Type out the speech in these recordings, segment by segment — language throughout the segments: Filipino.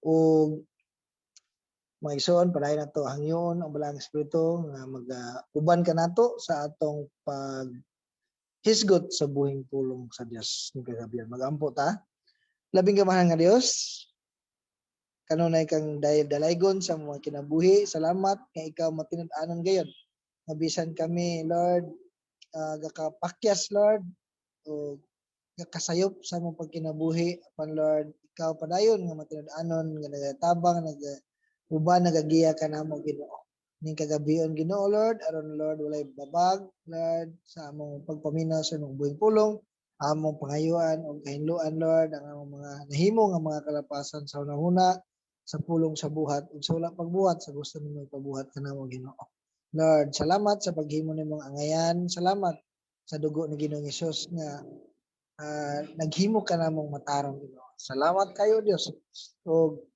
ug mga igsoon, padayon nato hangyon ang balang espiritu nga mag-uban ka nato sa atong paghisgot sa buhing pulong sa Dios ni kagabihan. Magampo ta. Labing gamahan nga Dios, kanunay kang dalaygon sa mga kinabuhi. Salamat nga ikaw matinud-anon gayon. Nga bisan kami, Lord, gakapakyas, Lord, o gakasayop sa mong pagkinabuhi. Apan Lord, ikaw padayon nga matinud-anon nga nagatabang, uban nagagiya ka namo Ginoo. Ning kagabion Ginoo Lord, aron Lord walay babag Lord sa among pagpaminaw sa among buhing pulong, among pangayuan ug kahinluan Lord ang among mga nahimo nga mga kalapasan sa hunahuna sa pulong sa buhat ug sa wala pagbuhat sa gusto nimo ipabuhat kanamo Ginoo. Lord, salamat sa paghimo nimong angayan. Salamat sa dugo ni Ginoong Hesus nga naghimo ka namong matarong Ginoo. Salamat kayo Dios. Ug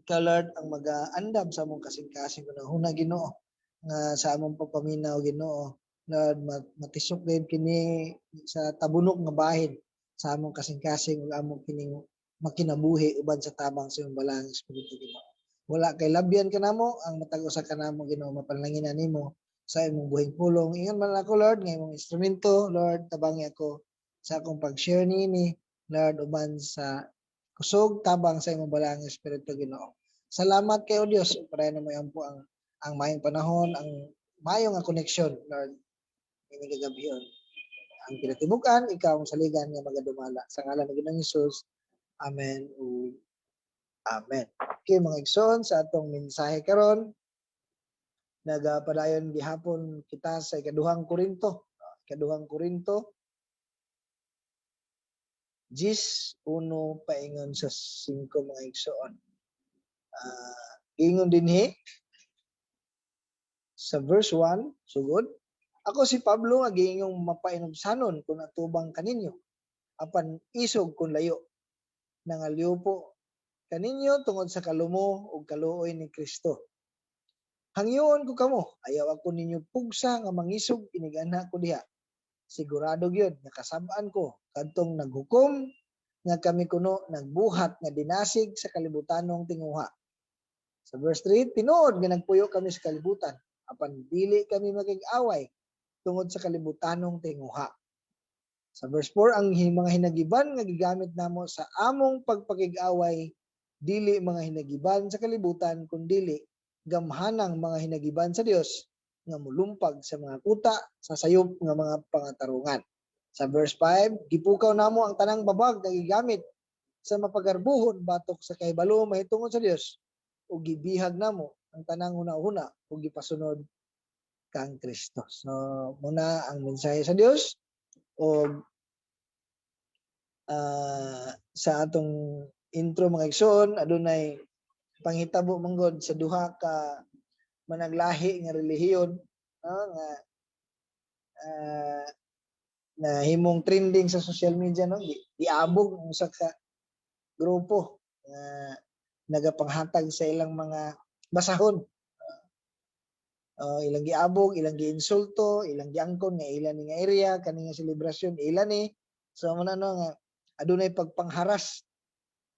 ikaw Lord ang mag-aandam sa among kasing-kasing hunahuna Ginoo nga sa among pagpaminaw Ginoo. Lord, matisok din kini sa tabunok nga bahin sa among kasing-kasing ug among kining makinabuhi uban sa tabang sa imong balang espiritu Ginoo. Wala kay labyan kanamo ang matag usa kanamo Ginoo, mapanlanginan nimo sa imong buhing pulong. Ingon man ako Lord nga imong instrumento, Lord, tabangi ako sa akong pag-share nini Lord uban sa kusog tabang sa imong balang espiritu Ginoo. Salamat kayo Dios para na mo po ang mayong panahon, ang mayong nga koneksyon Lord ini kagabion. Ang kinatibukan ikaw ang saligan nga magadumala sa ngalan ni Ginoong Hesus. Amen. Amen. Okay mga igsoon, sa atong mensahe karon nagapadayon gihapon kita sa ikaduhang Korinto. Ikaduhang Korinto 10:1 paingon sa 5 mga igsoon. Ingon dinhi sa verse 1 sugod, ako si Pablo nga giingong mapainumsanon kung atubang kaninyo apan isog kung layo nangalyo po kaninyo tungod sa kalumo ug kaluoy ni Kristo. Hangyoon ko kamo, ayaw ako ninyo pugsa nga mangisog inigana ko diha. Sigurado gyud nga kasab-an ko kadtong naghukom nga kami kuno nagbuhat nga dinasig sa kalibutanong tinguha. Sa verse 3, tinuod nga nagpuyo kami sa kalibutan, apan dili kami makig-away tungod sa kalibutanong tinguha. Sa verse 4, ang mga hinagiban nga gigamit namo sa among pagpakig-away, dili mga hinagiban sa kalibutan, kundi gamhanang mga hinagiban sa Dios nga mulumpag sa mga kuta sa sayop nga mga pangatarungan. Sa verse 5, gipukaw namo ang tanang babag nga gigamit sa mapagarbuhon batok sa kahibalo mahitungod sa Dios ug gibihag namo ang tanang hunahuna ug gipasunod kang Kristo. So muna ang mensahe sa Dios ug sa atong intro mga igsoon adunay panghitabo manggod sa duha ka managlahi nga relihiyon nga na himong trending sa social media no, giabog ang usa ka grupo nga nagapanghatag sa ilang mga basahon. Ilang giabog, ilang giinsulto, ilang giangkon nga ilan ni nga area kani nga selebrasyon ilan ni. So mo na no nga adunay pagpangharas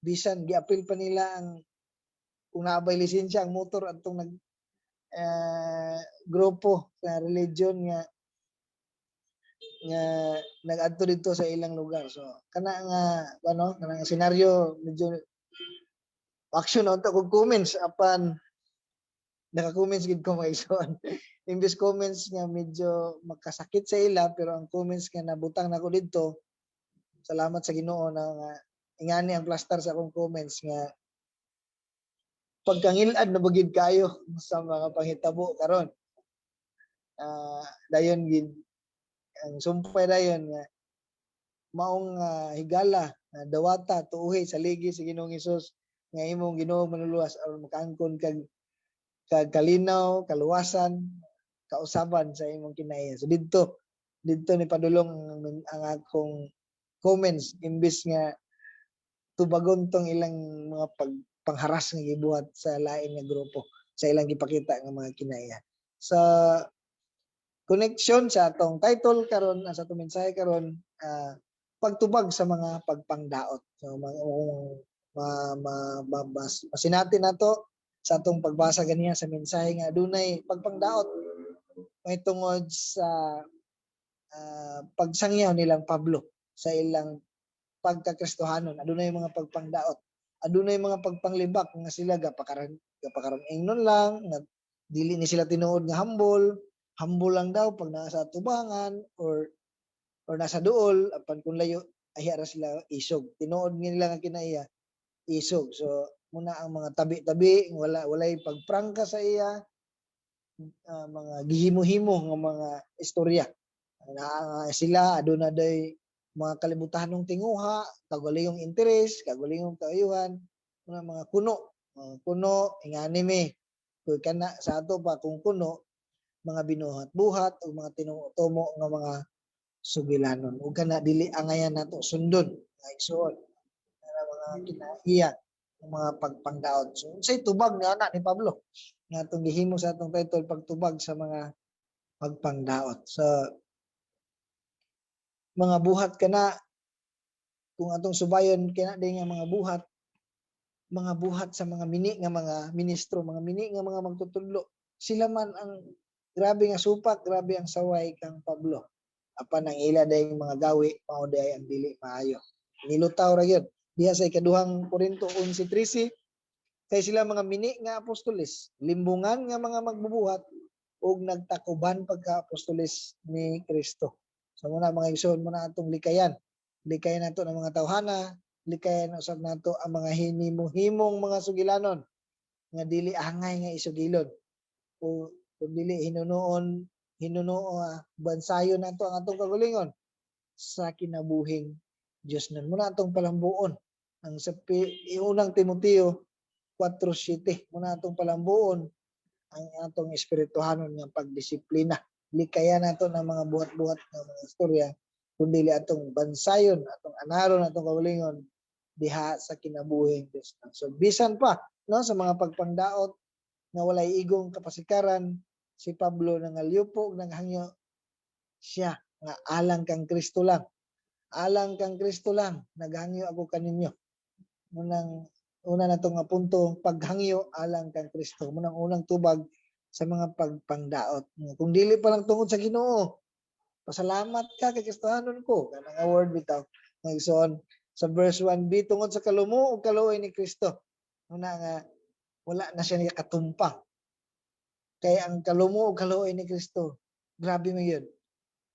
bisan giapil pa nila ang kung naabay lisensya ang motor atong grupo sa religion nga nag-adto dito sa ilang lugar. So kana nga kanang senaryo medyo action unta kog comments apan naka-comments gid ko mga igsoon. Imbes comments nga medyo makasakit sa ila pero ang comments nga nabutang nako didto salamat sa Ginoo na nga ingani ang plaster sa akong comments nga pagkangilad na bagid kayo sa mga panghitabo karon. Dayon gid ang sumpay dayon nga maong higala dawata tuohi sa ligi sa Ginoong Hesus nga imong Ginoo manuluwas aron makaangkon kag kalinaw, kaluwasan, kausaban sa imong kinaiya. So didto ni padulong ang akong comments imbis nga tubagon tong ilang mga pangharas nga gibuhat sa lain nga grupo sa ilang gipakita nga mga kinaiya. Sa connection sa atong title karon sa atong mensahe karon pagtubag sa mga pagpangdaot. So Masinati nato sa atong pagbasa ganiya sa mensahe nga adunay pagpangdaot may tungod sa pagsangyaw nilang Pablo sa ilang pagkakristohanon. Adunay mga pagpangdaot, adunay mga pagpanglibak nga sila gapakaron ingnon lang nga dili ni sila tinuod nga humble lang daw pag naa sa tubangan or nasa duol apan kung layo ahiya ra sila isog. Tinuod nila nga kinaiya isog. So muna ang mga tabi-tabi walay pagprangka sa iya, mga gihimo-himo nga mga istorya. Sila aduna day mga kalibutanong tinguha, kagulingong interes, kagulingong kaayuhan, mga kuno inganime. Kung kana sa ato pa kung kuno mga binuhat-buhat o mga tinutomo nga mga sugilanon. Ug kana dili angayan nato sundon nga igsoon mga kinaiya mga pagpangdaot. So unsay tubag ni ana ni Pablo nga atong gihimo sa atong title pagtubag sa mga pagpangdaot. So mga buhat kana kung atong subayon kina din nga mga buhat sa mga mini nga mga ministro, mga mini nga mga magtutudlo. Sila man ang grabe nga supak, grabe ang saway kang Pablo. Apan ang ila day mga gawi mao day ang dili maayo. Nilutaw ra gyud diha sa ikaduhang Korinto 11:13 kay sila mga mini nga apostoles, limbungan nga mga magbubuhat ug nagtakuban pagka-apostoles ni Kristo. So muna mga igsoon muna atong likayan nato ng mga tawhana, likayan usab nato ang mga hinimo-himong mga sugilanon nga dili angay nga isugilon o kung dili hinunoo bansayon nato ang atong kagalingon sa kinabuhing Dios nan muna atong palambuon ang sa unang Timoteo 4:7 muna atong palambuon ang atong espirituhanon nga pagdisiplina. Likayan nato ng mga buhat-buhat ng mga istorya kundi atong bansayon, atong anaron, atong kaulingon diha sa kinabuhing Dios. So bisan pa no sa mga pagpangdaot nga walay igong kapasikaran si Pablo nangalyupo naghangyo siya nga alang kang Kristo lang. Alang kang Kristo lang naghangyo ako kaninyo. Una nato nga punto paghangyo alang kang Kristo. Munang unang tubag sa mga pagpangdaot. Kung dili pa lang tungod sa Ginoo, pasalamat ka kay Kristohanon ko. Kanang award bitaw. Ngayson sa verse 1b tungod sa kalumo ug kaluoy ni Kristo. Una nga wala na siya katumpang. Kay ang kalumo ug kaluoy ni Kristo, grabe man yun.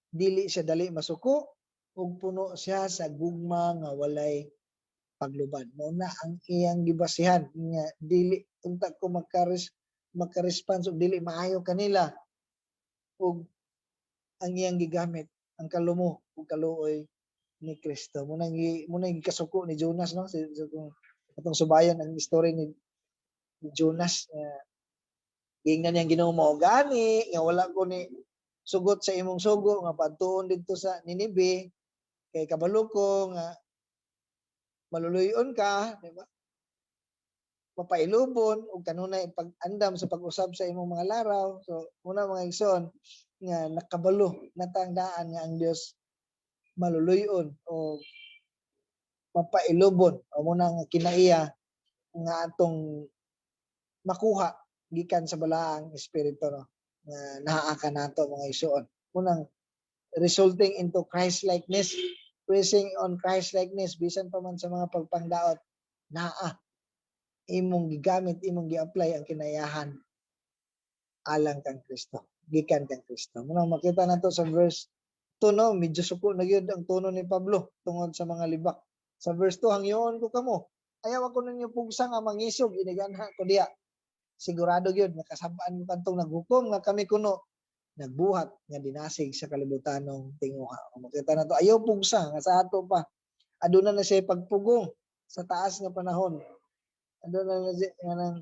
Dili siya dali masuko ug puno siya sa gugma nga walay paglubad. Muna ang iyang gibasihan nga dili unta ko maka-response ug dili maayo kanila ug ang iyang gigamit ang kalumo ug kaluoy ni Kristo. Muna gikasuko ni Jonas no atong subayon ang story ni Jonas gingnan niyang Ginoo mao gani nga wala ko ni sugot sa imong sugo nga padtuon didto sa Ninibe kay kabalo ko nga maluluyon ka, di ba? Mapailubon ug kanunay pag-andam sa pag-usab sa imong mga laraw. So una mga igsoon nga nakabalo natandaan nga ang Dios maluluyon o mapailubon o muna nga kinaiya nga atong makuha gikan sa balaang espiritu no nga naa ka nato mga igsoon. Munang resulting into Christ-likeness, pressing on Christ-likeness bisan pa man sa mga pagpangdaot naa imong gigamit, imong gi-apply ang kinayahan alang kang Kristo, gikan kang Kristo. Munang makita nato sa verse 2 no, medyo suko na gyud ang tono ni Pablo tungod sa mga libak. Sa verse 2 hangyoon ko kamo, ayaw ako ninyo pugsa nga mangisog iniganha ko diha. Sigurado gyud nakasabaan mo kantong naghukom nga kami kuno nagbuhat nga dinasig sa kalibutanong tinguha. Makita nato ayaw pugsa nga sa ato pa. Aduna na siya pagpugong sa taas nga panahon. Aduna na siya nga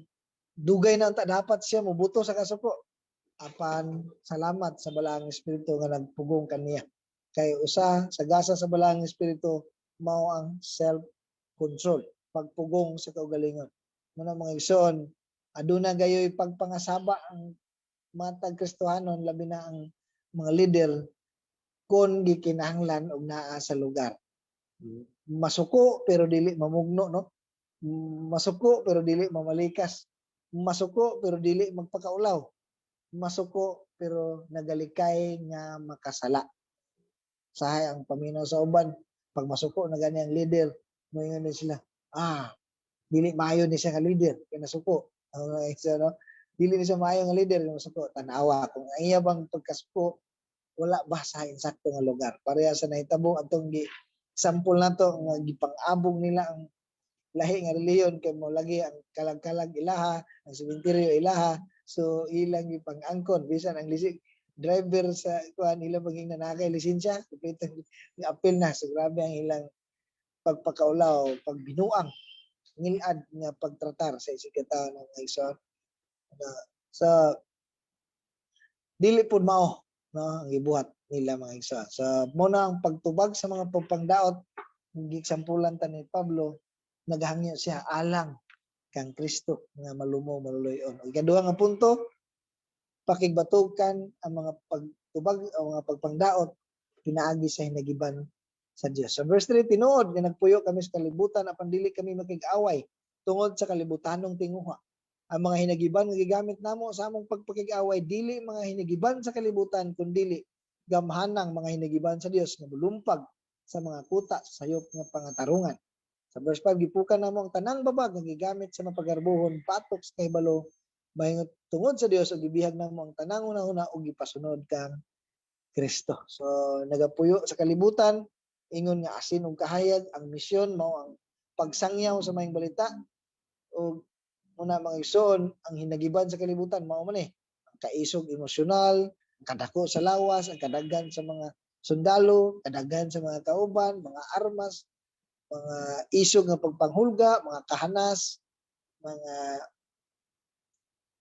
dugay na unta dapat siya mobuto sa kasuko. Apan salamat sa balaang espiritu nga nagpugong kaniya. Kay usa sa gasa sa balaang espiritu mao ang self-control, pagpugong sa kaugalingon. Muna mga igsoon, aduna gayoy pagpangasaba ang matag Kristohanon labi na ang mga leader kon gikinahanglan og naa sa lugar. Masuko pero dili mamugno no. Masuko pero dili mamalikas. Masuko pero dili magpakaulaw. Masuko pero nagalikay nga makasala. Sahay ang paminaw sa uban, pag masuko na gani ang leader, moingon din sila, dili maayo ni siya nga leader, kaya nasuko. No? Dili ni siya maayo nga leader, kaya nasuko. Tanawa, kung ang iya bang pagkasuko, wala ba sa insakto nga lugar. Pareha sa nahitabo, atong sample na to, nga gipang-abog nila ang lahi nga reliyon, kay mo lagi ang kalag-kalag ilaha, ang sementeryo ilaha, so ilang gipang-angkon, bisan ang lisik, driver sa kuan ilang paging nanakay lisensya, kompleto ng apil na. So grabe ang ilang pagpakaulaw, pagbinuang, ngilad nga pagtratar sa isig katawo ng igsoon. So dili pud mao, no, ang gibuhat nila mga igsoon. So muna ang pagtubag sa mga pagpangdaot, gisampulan ta ni Pablo, naghangyo siya alang kang Kristo nga malumo maluloyon. Ang ikaduha nga punto, pakigbatukan ang mga pagtubag o mga pagpangdaot pinaagi sa hinagiban sa Dios. Sa verse 3, tinuod nga nagpuyo kami sa kalibutan apan dili kami makig-away tungod sa kalibutanong tinguha. Ang mga hinagiban nga gigamit namo sa among pagpakig-away dili mga hinagiban sa kalibutan kundi gamhanang mga hinagiban sa Dios nga mulumpag sa mga kuta sa sayop nga pangatarungan. Sa verse 5, gipukan namo ang tanang babag nga gigamit sa mapagarbuhon patok sa kahibalo mahingot tungod sa Dios ug gibihag namo ang tanang una-una ug gipasunod kang Kristo. So nagapuyo sa kalibutan, ingon nga asin ug kahayag ang misyon mao ang pagsangyaw sa maayong balita ug muna mga igsoon ang hinagiban sa kalibutan mao man ang kaisog emosyonal, ang kadako sa lawas, ang kadaghan sa mga sundalo, kadaghan sa mga kauban, mga armas, mga isog nga pagpanghulga, mga kahanas,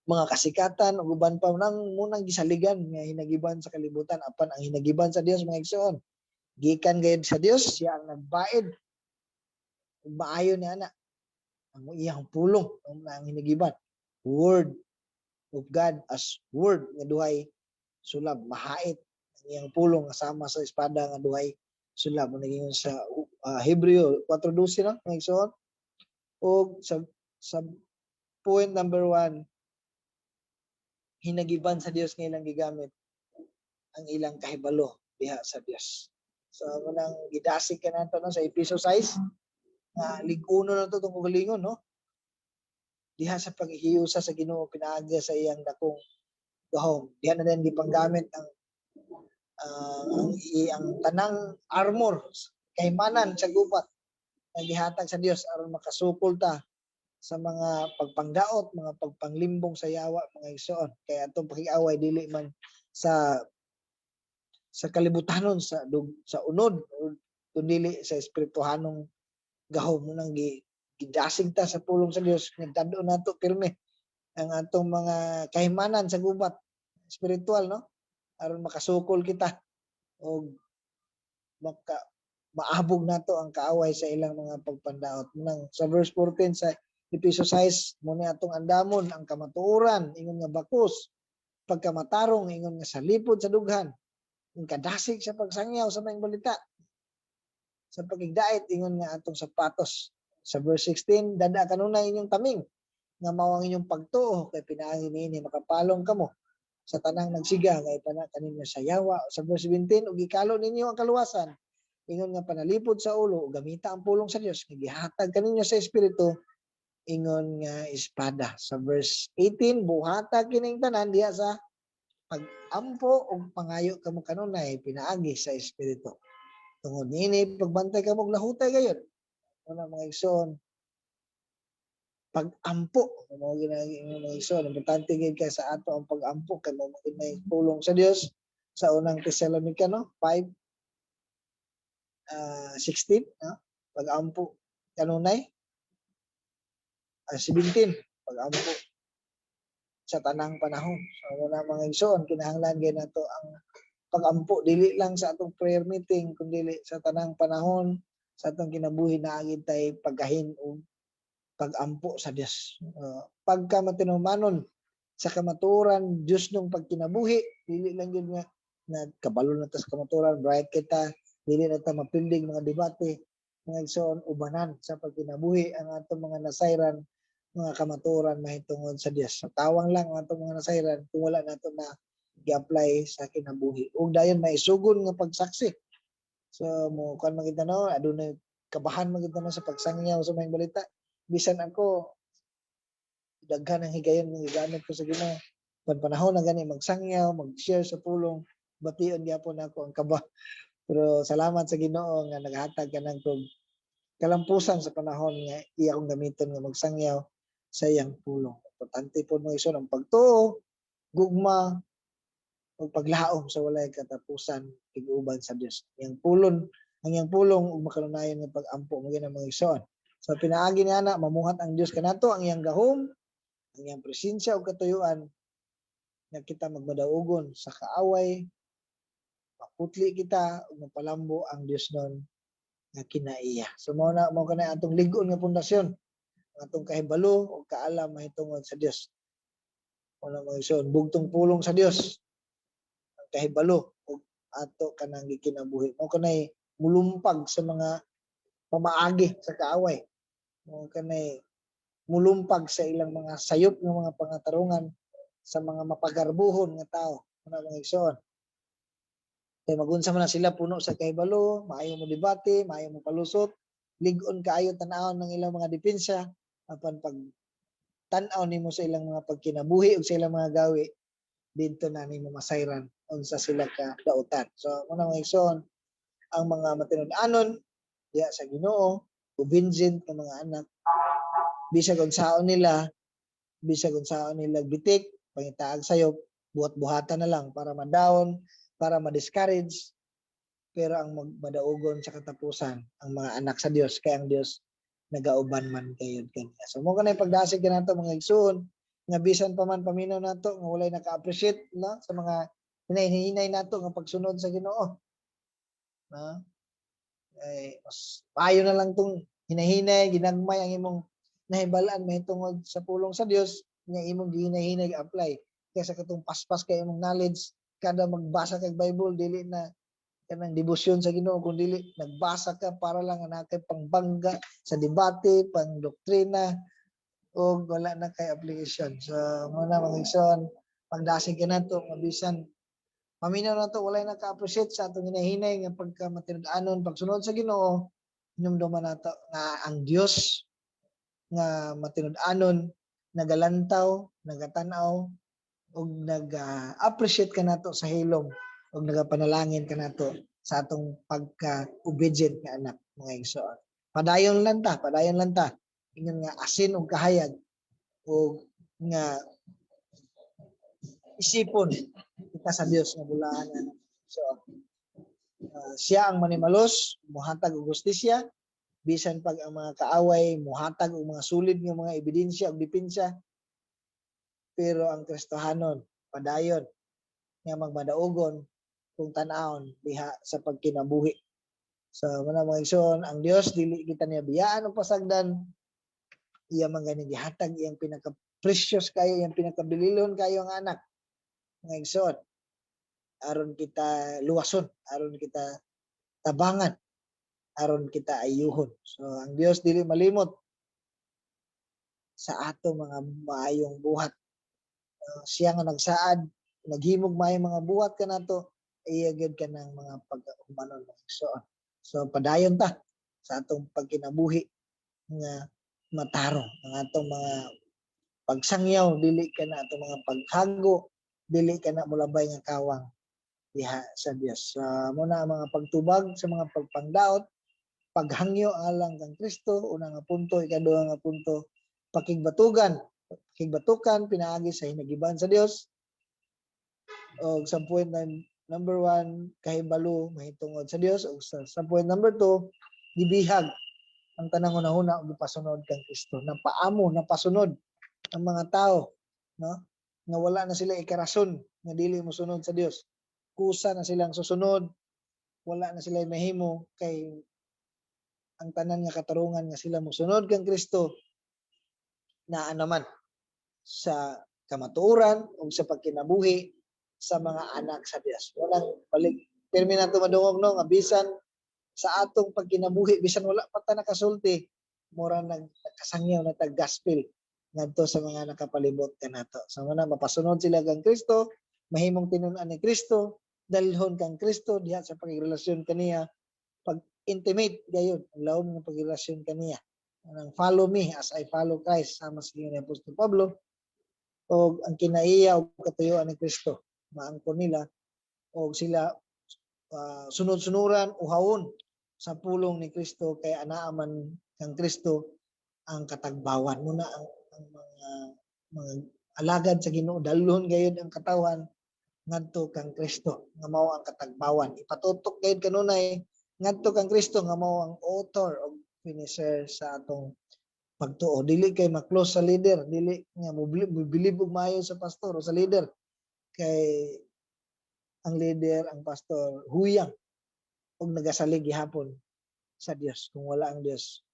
mga kasikatan ug uban pa nang munang gisaligan nga hinagiban sa kalibutan apan ang hinagiban sa Dios mga igsoon gikan gayud sa Dios, siya ang nagbaid ug maayo ni ana ang iyang pulong ang hinagiban, word of God as word nga duhay sulab, mahait ang iyang pulong sama sa espada nga duhay sulab. Naging sa Hebreo 4:12 no mga igsoon. O sa point number 1, hinagiban sa Dios nga ilang gigamit ang ilang kahibalo diha sa Dios. So munang gidasig ka nato no sa Efeso 6 nga lig-uno na to tungod galingon no. Diha sa paghiusa sa Ginoo pinaagi sa iyang dakong gahom. Diha na din gipanggamit ang tanang armor kahimanan sa gubat nga gihatag sa Dios aron makasukol ta sa mga pagpangdaot, mga pagpanglimbong sa yawa mga igsoon. Kaya atong pakig-away dili man sa kalibutanon sa unod kundi sa espirituhanong gahom nang gidasig ta sa pulong sa Dios nga dadto nato pirme ang atong mga kahimanan sa gubat espiritual no aron makasukol kita o maabog nato ang kaaway sa ilang mga pagpandaot. Nang sa verse 14 sa Efeso 6, muna atong andamon ang kamatuoran, ingon nga bakos, pagkamatarong, ingon nga salipod sa dughan, ang kadasig sa pagsangyaw sa maayong balita, sa pagigdait, ingon nga atong sapatos. Sa verse 16, dada kanunay inyong taming, nga mao ang inyong pagtuo, kay pinaagi niini makapalong kamo sa tanang nagsiga, kay kaninyo sa yawa. Sa verse 17, ug ikalo ninyo ang kaluwasan, ingon nga panalipod sa ulo, gamita ang pulong sa Dios, nga gihatag kaninyo sa espiritu, ingon nga espada. Sa verse 18, buhata kining tanan diha sa pag-ampo ug pangayo kamo kanunay pinaagi sa espiritu. Tungod niini pagbantay kamo og lahutay gayud. Una mga igsoon, pag-ampo mo ginagi mga igsoon, importante gid kay sa ato ang pag-ampo kay mo may pulong sa Dios sa unang Tesalonica no 5:16 no? Pag-ampo kanunay 17 pag-ampo sa tanang panahon. So wala mga igsoon kinahanglan gyud nato ang pag-ampo dili lang sa atong prayer meeting kundi sa tanang panahon sa atong kinabuhi na agid tay paggahin og pag-ampo sa Dios. Pagka matinumanon sa kamatuoran Dios nung pagkinabuhi dili lang gyud nga kabalo na ta sa kamatuoran bright kita dili na ta mapildig mga debate mga igsoon ubanan sa pagkinabuhi ang atong mga nasayran mga kamatuoran mahitungod sa Dios. So, tawang lang ang atong mga nasayran kung wala nato na i-apply sa kinabuhi. Ug dayon maisugon nga pagsaksi. So mo kan magita no adunay kabahan magita no sa pagsangyaw sa mga balita. Bisan ako daghan ang higayon nga gigamit ko sa Ginoo. Pan panahon na gani magsangyaw, mag-share sa pulong, bation gyapon ako ang kaba. Pero salamat sa Ginoo nga naghatag kanang kog kalampusan sa panahon nga iya akong gamiton nga magsangyaw sa iyang pulong. Importante po mo iso ang pagtuo, gugma, ug paglaom sa walay katapusan tiguban sa Dios. Ang iyang pulong ug makanunayon nga pag-ampo mo gina mga igsoon. So pinaagi ni ana mamuhat ang Dios kanato ang iyang gahom, ang iyang presensya ug katuyuan nga kita magmadaugon sa kaaway, maputli kita ug mapalambo ang Dios nun nga kinaiya. So mao kana atong lig-on nga pundasyon, ang atong kahibalo ug kaalam mahitungod sa Dios. Wala mga igsoon, bugtong pulong sa Dios ang kahibalo ug ato kanang gikinabuhi. Mao kanay mulumpag sa mga pamaagi sa kaaway. Mao kanay mulumpag sa ilang mga sayop ng mga pangatarungan sa mga mapagarbuhon nga tao. Ano mga igsoon. Kay magunsa man na sila puno sa kahibalo, maayo mo debate, maayo mo palusot, lig-on kaayo tan-awon ng ilang mga depensa apan pag tan-aw nimo sa ilang mga pagkinabuhi ug sa ilang mga gawi didto na nimo masayran unsa sila ka dautan. So muna mga igsoon, ang mga matinud-anon diya sa Ginoo, obedient nga mga anak, bisag unsaon nila bitik, pangitaag sayop, buhat-buhatan na lang para ma-down, para ma-discourage, pero ang madaugon sa katapusan ang mga anak sa Dios kay ang Dios nagauban man kayod kaniya. So mo kanay pagdasig kanato mga igsoon nga bisan pa man paminaw nato nga walay naka-appreciate no sa mga hinay-hinay nato nga pagsunod sa Ginoo. No? Ay mas payo na lang tong hinahinay, ginagmay ang imong nahibalaan mahitungod sa pulong sa Dios nga imong gihinay-hinay apply kaysa katong paspas kay imong knowledge kada magbasa kag Bible dili na kanang debosyon sa Ginoo kun dili nagbasa ka para lang ana kay pangbangga sa debate, pang doktrina o wala na kay application. So mo na mga igsoon, pagdasig kanato nga bisan paminaw na to walay naka-appreciate sa atong hinahinay nga pagka matinud-anon pagsunod sa Ginoo, hinumduman nato nga ang Dios nga matinud-anon nagalantaw, nagatanaw ug nag-appreciate kanato sa hilom ug nagapanalangin kanato sa atong pagka-obedient nga anak mga igsoon. Padayon lang ta. Ingon nga asin ug kahayag ug nga isipon kita sa Dios nga bulaan nga. So siya ang manimalos, muhatag og hustisya bisan pag ang mga kaaway muhatag og mga sulid nga mga ebidensya ug depensa. Pero ang Kristohanon padayon nga magmadaugon kung tan-awon diha sa pagkinabuhi. So muna mga igsoon, ang Dios dili kita niya biyaan o pasagdan. Iya man gani gihatag iyang pinaka-precious kayo, iyang pinakabililon kayo nga anak. Mga igsoon, aron kita luwason, aron kita tabangan, aron kita ayuhon. So ang Dios dili malimot sa ato mga maayong buhat. Siya nga nagsaad, naghimog maayong mga buhat kanato, iya gyud kanang mga paghumanon mga igsoon. So padayon ta sa atong pagkinabuhi nga matarong ang atong mga pagsangyaw, dili ka na atong mga paghago, dili ka na mulabay nga kawang diha sa Dios. Muna ang mga pagtubag sa mga pagpangdaot, paghangyo alang kang Kristo, una nga punto, ikaduha nga punto, pakigbatukan pinaagi sa hinagiban sa Dios. O sa point number 1, kahibalo mahitungod sa Dios. O sa point number 2, gibihag ang tanang una-una og gipasunod kang Kristo. Napasunod ang mga tao, no? Nga wala na sila ikarason nga dili mosunod sa Dios. Kusa na silang susunod, wala na sila mahimo kay ang tanan nga katarungan nga sila mosunod kang Kristo naa naman sa kamatuoran o sa pagkinabuhi sa mga anak sa Dios. Walang balik terminato madungog no nga bisan sa atong pagkinabuhi bisan wala pa ta nakasulti, mura nagkasangyaw na tag gospel ngadto sa mga nakapalibot kanato. So muna mapasunod sila kang Kristo, mahimong tinun-an ni Kristo, dalhon kang Kristo diha sa pagrelasyon kaniya, pag-intimate gayon ang laom ng pagrelasyon kaniya. Ang follow me as I follow Christ sama sa ni Apostol Pablo, o ang kinaiya o katuyuan ni Kristo maangkon nila o sila sunod-sunuran uhawon sa pulong ni Kristo kay anaa man kang Kristo ang katagbawan muna ang mga alagad sa Ginoo dalhon gayud ang katawan ngadto kang Kristo nga mao ang katagbawan. Ipatutok gayud kanunay ngadto kang Kristo nga mao ang author o finisher sa atong pagtuo. Dili kay ma-close sa leader, dili nga mobilib og maayo sa pastor o sa leader kay ang leader, ang pastor huyang og nagasalig gihapon sa Dios. Kung wala ang Dios,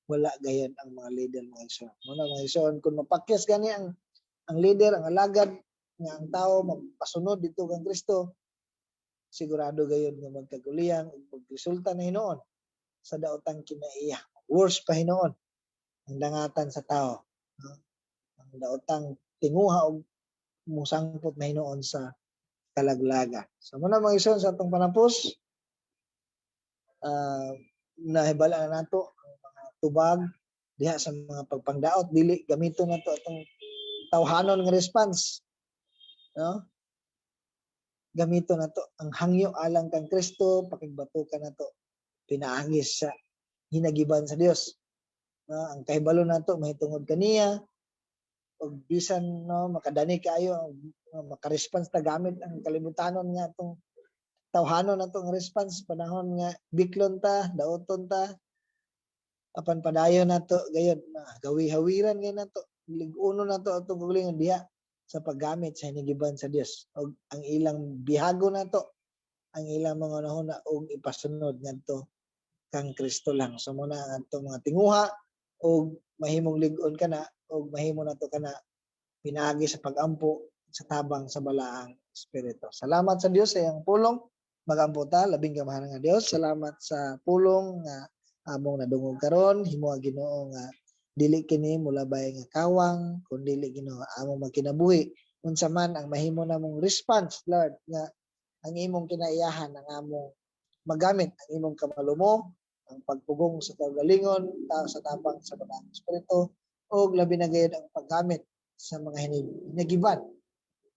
wala gayud ang mga leader mga igsoon. Muna mga igsoon, kung mapakyas gani ang leader, ang alagad nga ang tao magpasunod dito kang Kristo, sigurado gayud nga magkaguliyang ug pagresulta na hinuon sa daotang kinaiya. Worse pa hinuon ang dangatan sa tao. No? Ang daotang tinguha og musangpot na hinuon sa kalaglaga. So muna mga igsoon sa atong panapos, nahibala na nato ang mga tubag diha sa mga pagpangdaot, dili gamiton nato atong tawhanon nga response, no? Gamiton nato ang hangyo alang kang Kristo, pakigbatukan nato pinaagis sa hinagiban sa Dios, no? Ang kahibalo nato mahitungod kaniya og bisan no makadani kaayo maka-response ta gamit ang kalibutanon nga atong tawhanon nato nga response panahon nga biklon ta, daoton ta, apan padayon nato gayud gawi-hawiran gay nato, lig-uno nato atong kaugalingon diha sa paggamit sa hinigiban sa Dios og ang ilang bihago nato, ang ilang mga nahuna og ipasunod ngadto kang Kristo lang. So muna ang atong mga tinguha og mahimong lig-on kana og mahimo nato kana pinaagi sa pagampo sa tabang sa balaang espiritu. Salamat sa Dios sa iyang pulong. Magampo ta, labing gamahan nga Dios. Salamat sa pulong nga among nadungog karon. Himuha Ginoo nga dili kini mulabay nga kawang, kun dili Ginoo among magkinabuhi. Unsa man ang mahimo namong response, Lord, nga ang imong kinaiyahan ang among magamit ang imong kamalumo, ang pagpugong sa kaugalingon, sa tabang sa balaang espiritu, o labi na gayud ang paggamit sa mga hinagiban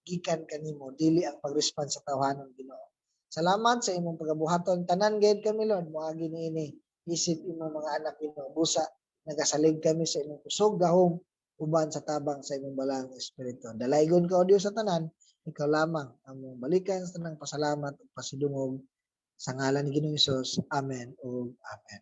gikan kanimo, dili ang pag-respond sa tawhanon Ginoo. Salamat sa imong pagabuhaton tanan gayud kami Lord, moagi niini isip imong mga anak Ginoo busa nagasalig kami sa imong kusog gahom uban sa tabang sa imong balaang espiritu. Dalaygon ka o Dios sa tanan, ikaw lamang among balikan sa tanang pasalamat ug pasidungog sa ngalan ni Ginoong Hesus. Amen ug amen.